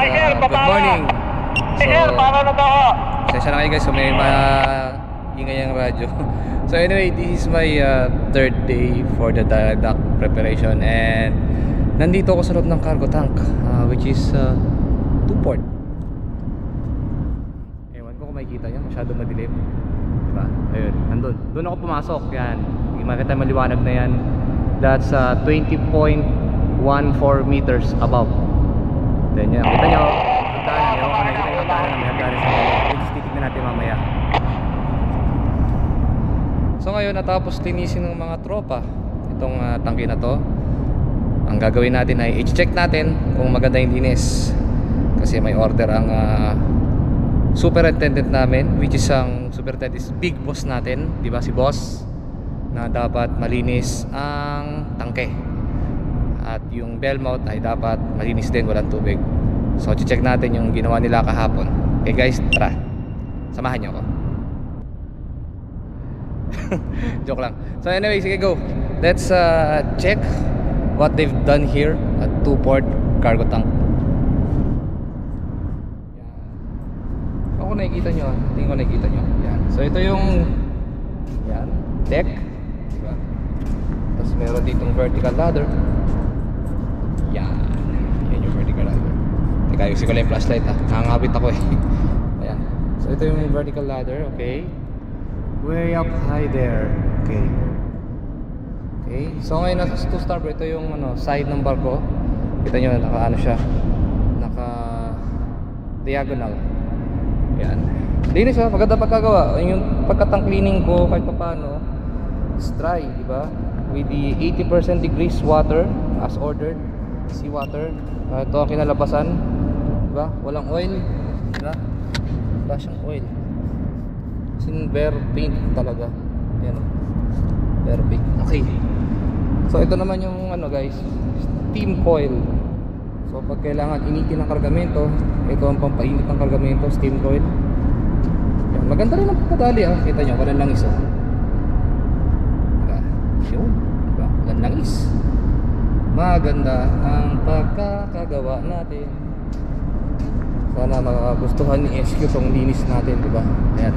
Good morning. Sensya na kayo guys, may maingay ang radyo. So anyway, this is my third day for the dock preparation, and nandito ako sa loob ng cargo tank, which is Tuport. Ewan ko kung makikita nyo, masyado madilim, diba? Ayun, nandun, doon ako pumasok. Yan, hindi makita maliwanag na yan. That's 20.14 meters above. Then yan, kita nyo hagdanan, ewan ko nakikita yung hagdanan, may hagdanan sa mga, titignan natin mamaya. So ngayon, natapos linisin ng mga tropa itong tangke na to. Ang gagawin natin ay i-check natin kung maganda yung linis, kasi may order ang superintendent namin, which is ang superintendent is big boss natin, di ba, si boss, na dapat malinis ang tangke at yung bell mount ay dapat malinis din, walang tubig. So i-check natin yung ginawa nila kahapon. Okay guys, tara, samahan nyo ako. Joke lang. So anyway, sige, go. Let's check what they've done here at Tuport cargo tank. Ako nakikita nyo, tingin ko nakikita nyo. Yan. So ito yung yan, deck, diba? Tapos meron ditong vertical ladder. Yan. Yan yung vertical ladder. Teka, ayusin ko lang yung flashlight, ha. Nakangabit ako eh. Ayan. So ito yung vertical ladder, okay. Way up high there. Okay. Okay. So ngayon nasa to starboard, ito yung side ng barko. Kita nyo, naka siya, naka diagonal. Yan. Linis ha, maganda pagkagawa. Yung pagkatang cleaning ko kahit paano, it's dry, diba? With the 80% degrees water as ordered, seawater. Ito ang kinalabasan, diba? Walang oil, diba? Wala siyang oil. Bare paint talaga. Yan, bare paint. Okay. So ito naman yung guys, steam coil. So pag kailangan initin ng kargamento, ito ang pampainit ng kargamento, steam coil. Yan. Maganda rin ang pagkadali, ha. Kita nyo, walang langis, ha. Diba? Yun, diba? Walang langis. Maganda ang pagkakagawa natin. Sana makagustuhan ni SQ tong linis natin, diba? Ayan.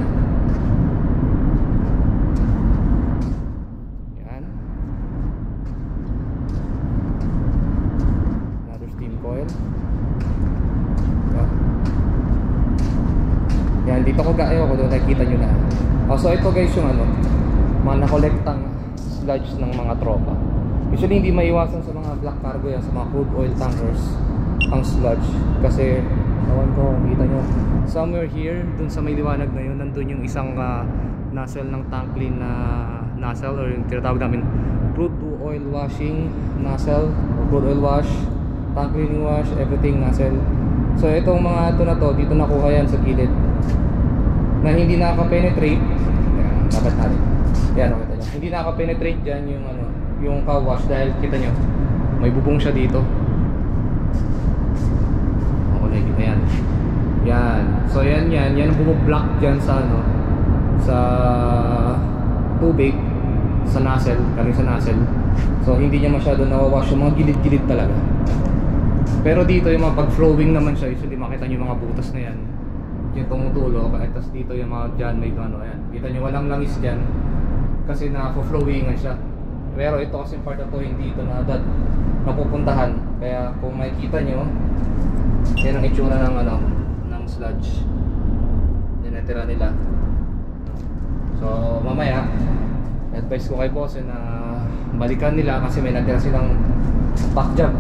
Yan, dito ko gayo ko doon, nakikita nyo na. So ito guys yung mga nakolektang sludge ng mga tropa. Usually hindi maiwasan sa mga black cargo yan, sa mga crude oil tankers, ang sludge. Kasi awan ko, nakita nyo, somewhere here, dun sa may liwanag na yun, nandun yung isang nozzle ng tank clean na nozzle, or yung tinatawag namin crude to oil washing nozzle, or crude oil wash, tank cleaning wash, everything nozzle. So itong mga ito na to, dito nakuha yan sa gilid na hindi nakaka-penetrate. Dapat natin yan, kita nyo, hindi nakaka-penetrate dyan yung yung car-wash, dahil kita nyo may bubong siya dito. Okay, kita yan. Yan, so yan ang bumublock dyan sa sa tubig, sa nozzle, kaling sa nozzle. So hindi niya masyado nawawash yung mga gilid-gilid talaga. Pero dito yung mga pag-flowing naman siya, usually makita nyo yung mga butas na yan, yung tumutulo. Tapos dito yung mga dyan, may ayan, kita nyo walang langis dyan kasi na-flowingan siya. Pero ito kasi part na to, hindi ito na agad mapupuntahan. Kaya kung makikita nyo, yan ang itsura ng ng sludge yan natira nila. So mamaya advice ko kay boss na balikan nila, kasi may natira silang pack job.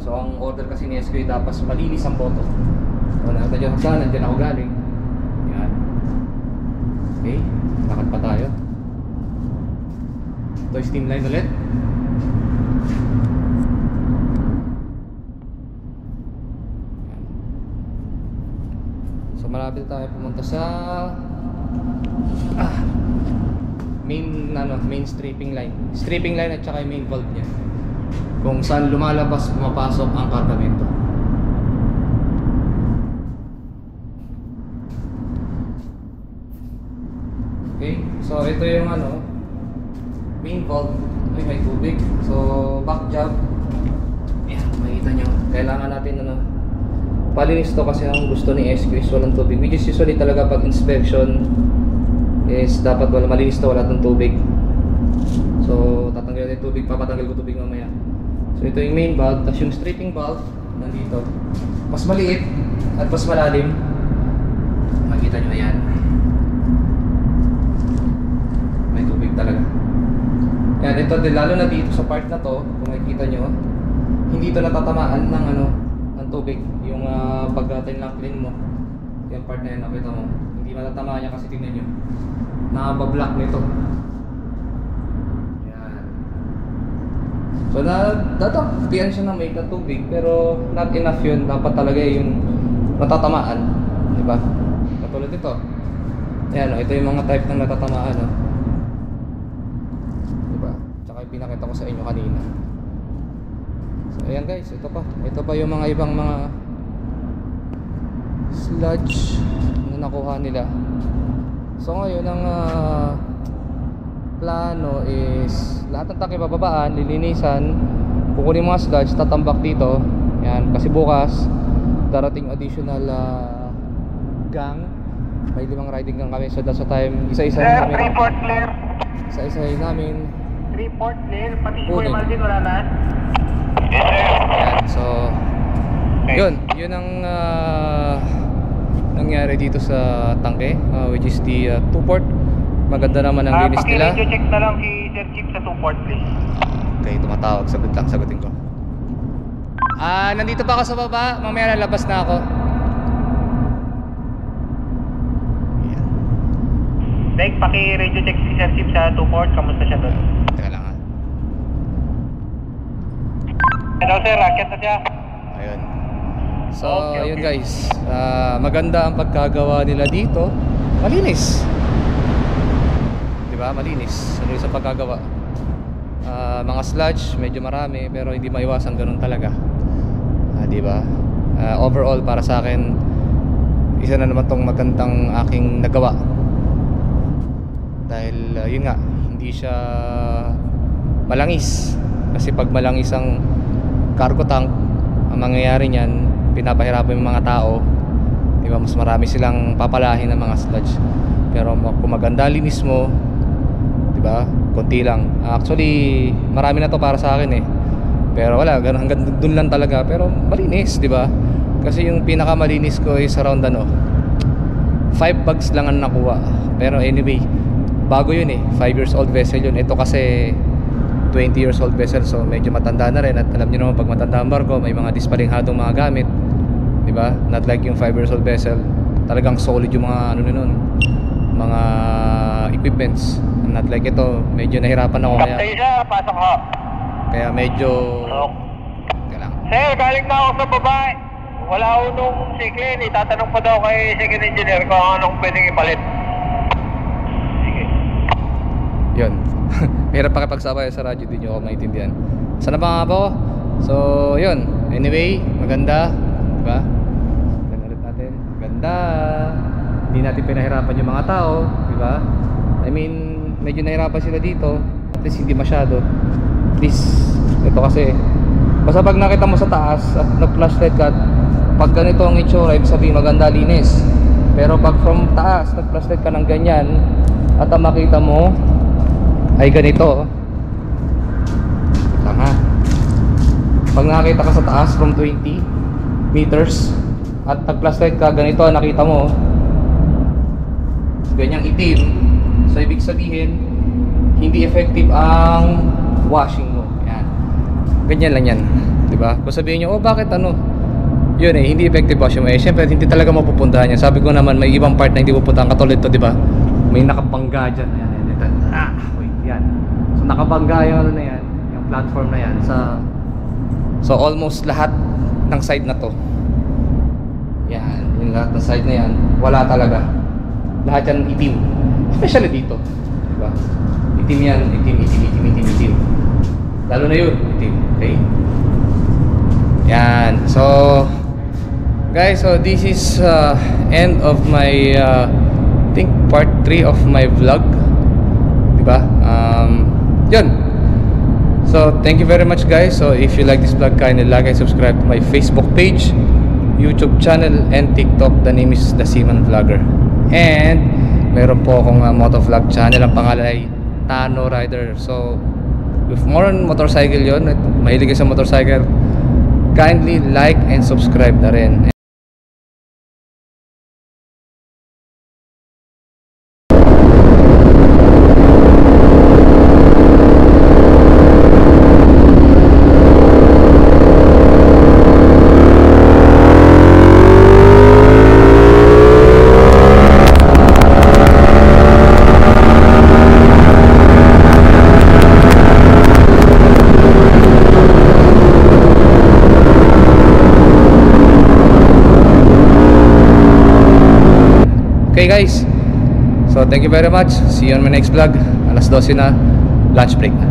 So ang order kasi ni SQ dapat malinis ang boto. So nakita nyo hagdanan, dyan ako galing. Yan. Okay, lakad pa tayo. Ito yung steam line ulit. Yan. So malapit tayo pumunta sa main stripping line. Stripping line at saka yung main valve niya, kung saan lumalabas, pumapasok ang kargamento. Okay, so ito yung main valve. May tubig. So back job. Ayan, makikita nyo, kailangan natin palinis to kasi ang gusto ni SQ is walang tubig, which is usually talaga pag inspection is dapat wala, malinis to, wala tong tubig. So tatanggalin yung tubig, papatanggal ko tubig mamaya. So ito yung main valve, tapos yung stripping valve nandito, mas maliit at mas malalim. Makita nyo yan, may tubig talaga. Yan, ito din, lalo na dito sa part na to, kung makikita nyo, hindi ito natatamaan ng ng tubig. Yung pag-tin lang clean mo, yung part na yun, nakita mo, hindi matatamaan niya kasi tingnan nyo, nakabablock nito. Yan. So dadakpian siya ng may na tubig, pero not enough yun. Dapat talaga yung natatamaan, diba? Katulad ito. Yan, ito yung mga type ng natatamaan, diba? Tsaka yung pinakita ko sa inyo kanina. So ayan guys, ito pa yung mga ibang mga sludge na nakuha nila. So ngayon ang plano is lahat ng tangke bababaan, lilinisan, kukunin mga sludge, tatambak dito. Yan, kasi bukas darating additional gang. May 5 riding gang kami, so that's the time isa-isahin namin. Report clear. Isa-isahin namin. Report clear, pati Kuya Marvin wala lahat. Ayan, so yun ang nangyari dito sa tangke, which is the 2-port. Maganda naman ang linis nila. Paki-check na lang si Sir Chief sa 2-port please. Okay, tumatawag, sagutin ko. Nandito pa ako sa baba, mamaya lalabas na ako. Ayan. Like, paki-radio check si Sir Chief sa 2-port, kamusta siya doon? Teka lang Hello sir, racket na siya. Ayun. So, okay. Yun guys, maganda ang pagkagawa nila dito. Malinis, diba? Malinis sa pagkagawa. Mga sludge medyo marami, pero hindi maiwasan ganun talaga, diba? Overall para sa akin, isa na naman tong magandang aking nagawa. Dahil yun nga, hindi siya malangis. Kasi pag malangis ang cargo tank, ang mangyayari niyan, pinapahirapan yung mga tao, diba? Mas marami silang papalahin ng mga sludge. Pero kung maganda linis mo, diba, konti lang. Actually marami na to para sa akin pero wala, hanggang dun lang talaga. Pero malinis, diba? Kasi yung pinakamalinis ko is around 5 bags lang ang nakuha. Pero anyway, bago yun 5 years old vessel yun. Ito kasi 20 years old vessel, so medyo matanda na rin. At alam nyo naman, pag matanda ang barko, may mga dispalinghadong mga gamit, diba? Not like yung 5 years old vessel, talagang solid yung mga nun, mga equipments. Not like ito, medyo nahirapan ako Pasok ho. Kaya medyo lang. Sir, galing na ako sa babae. Wala ako nung siklin, itatanong pa daw kay second engineer kung anong pwedeng ipalit. Sige. Yun. Mahirap pakipagsabay sa radyo, din nyo ako maintindihan. Sana ba nga ba? So yun, anyway, maganda, diba? Ganda ulit natin, maganda. Hindi natin pinahirapan yung mga tao, diba? I mean, medyo nahirapan sila dito, at least hindi masyado. At least, ito kasi basta pag nakita mo sa taas at nag-flashlight ka, pag ganito ang itsura, ibig sabihin maganda, linis. Pero pag from taas nag-flashlight ka ng ganyan at ang makita mo ay ganito, tama. Pag nakakita ka sa taas from 20 meters at nag-flashlight ka, ganito ang nakita mo, ganyang itim, so ibig sabihin hindi effective ang washing mo. Yan, ganyan lang yan, diba? Kung sabihin nyo, oh bakit yun hindi effective washing mo, syempre hindi talaga mapupuntahan yan. Sabi ko naman, may ibang part na hindi pupuntahan, katulad to, diba? May nakabangga dyan, yan. Yan. So nakabangga yung na yan, yung platform na yan so almost lahat ng side na to. Yan, yung lahat ng side na yan, wala talaga. Lahat yan itim. Especially dito, diba? Itim yan, itim. Lalo na yun, itim. Okay? Yan. So guys, so this is end of my think part 3 of my vlog, diba? Yun. So thank you very much guys. So if you like this vlog, kindly like and subscribe to my Facebook page YouTube channel and TikTok. The name is The Seaman Vlogger. And meron po akong motovlog channel. Ang pangalan ay Tano Rider. So if more on motorcycle yon, mahilig kayo sa motorcycle, kindly like and subscribe na rin. Okay guys, so thank you very much. See you on my next vlog. Alas 12 na, lunch break.